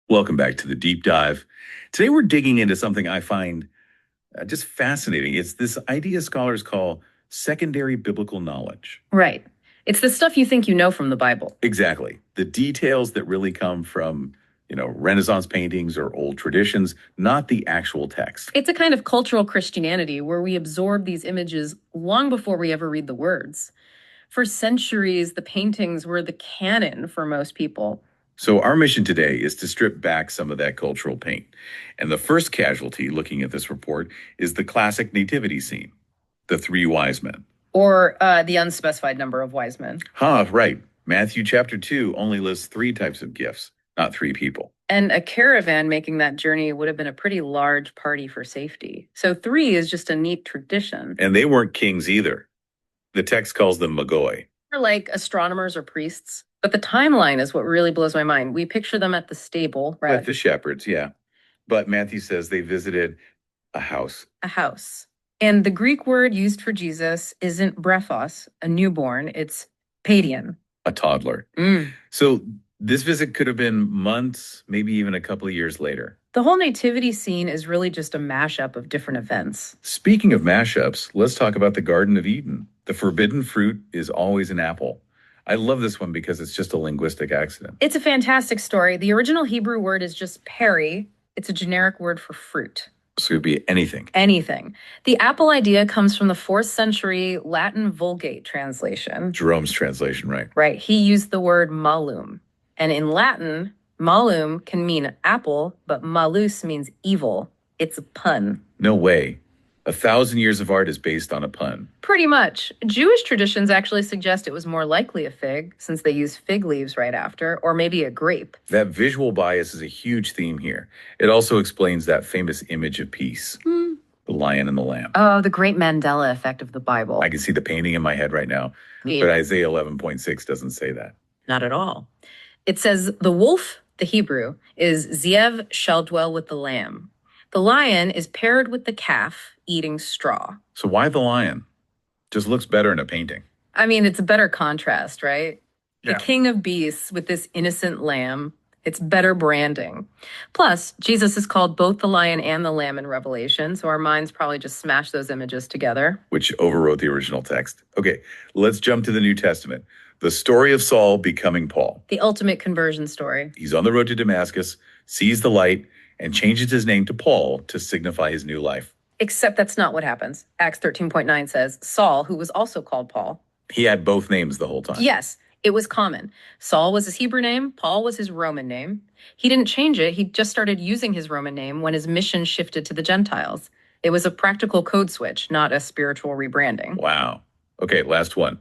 Welcome back to the Deep Dive. Today we're digging into something I find just fascinating. It's this idea scholars call secondary biblical knowledge. Right. It's the stuff you think you know from the Bible. Exactly. The details that really come from, Renaissance paintings or old traditions, not the actual text. It's a kind of cultural Christianity where we absorb these images long before we ever read the words. For centuries, the paintings were the canon for most people. So our mission today is to strip back some of that cultural paint. And the first casualty, looking at this report, is the classic nativity scene, the three wise men. Or the unspecified number of wise men. Right. Matthew chapter 2 only lists 3 types of gifts, not 3 people. And a caravan making that journey would have been a pretty large party for safety. So 3 is just a neat tradition. And they weren't kings either. The text calls them magoi. They're like astronomers or priests. But the timeline is what really blows my mind. We picture them at the stable, right? With the shepherds, yeah. But Matthew says they visited a house. A house. And the Greek word used for Jesus isn't brephos, a newborn. It's paidion. A toddler. So this visit could have been months, maybe even a couple of years later. The whole nativity scene is really just a mashup of different events. Speaking of mashups, let's talk about the Garden of Eden. The forbidden fruit is always an apple. I love this one because it's just a linguistic accident. It's a fantastic story. The original Hebrew word is just peri. It's a generic word for fruit. So it would be anything. Anything. The apple idea comes from the 4th century Latin Vulgate translation. Jerome's translation, right? Right. He used the word malum. And in Latin, malum can mean apple, but malus means evil. It's a pun. No way. 1,000 years of art is based on a pun. Pretty much. Jewish traditions actually suggest it was more likely a fig, since they use fig leaves right after, or maybe a grape. That visual bias is a huge theme here. It also explains that famous image of peace, the lion and the lamb. Oh, the great Mandela effect of the Bible. I can see the painting in my head right now, but Isaiah 11.6 doesn't say that. Not at all. It says the wolf, the Hebrew, is Ziev shall dwell with the lamb. The lion is paired with the calf eating straw. So why the lion? Just looks better in a painting. I mean, it's a better contrast, right? Yeah. The king of beasts with this innocent lamb. It's better branding. Plus, Jesus is called both the lion and the lamb in Revelation, so our minds probably just smash those images together. Which overwrote the original text. Okay, let's jump to the New Testament. The story of Saul becoming Paul. The ultimate conversion story. He's on the road to Damascus, sees the light, and changes his name to Paul to signify his new life. Except that's not what happens. Acts 13.9 says, Saul, who was also called Paul. He had both names the whole time. Yes, it was common. Saul was his Hebrew name. Paul was his Roman name. He didn't change it. He just started using his Roman name when his mission shifted to the Gentiles. It was a practical code switch, not a spiritual rebranding. Wow. Okay, last one.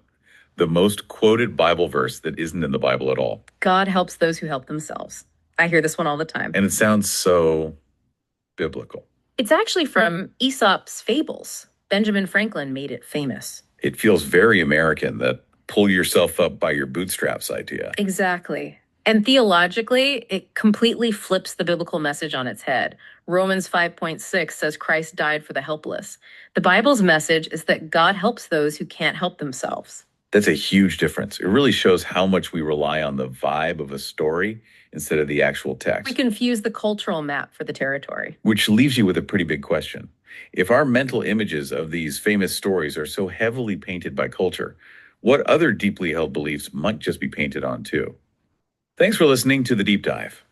The most quoted Bible verse that isn't in the Bible at all. God helps those who help themselves. I hear this one all the time. And it sounds so biblical. It's actually from Aesop's Fables. Benjamin Franklin made it famous. It feels very American, that pull yourself up by your bootstraps idea. Exactly. And theologically, it completely flips the biblical message on its head. Romans 5.6 says Christ died for the helpless. The Bible's message is that God helps those who can't help themselves. That's a huge difference. It really shows how much we rely on the vibe of a story instead of the actual text. We confuse the cultural map for the territory. Which leaves you with a pretty big question. If our mental images of these famous stories are so heavily painted by culture, what other deeply held beliefs might just be painted on too? Thanks for listening to The Deep Dive.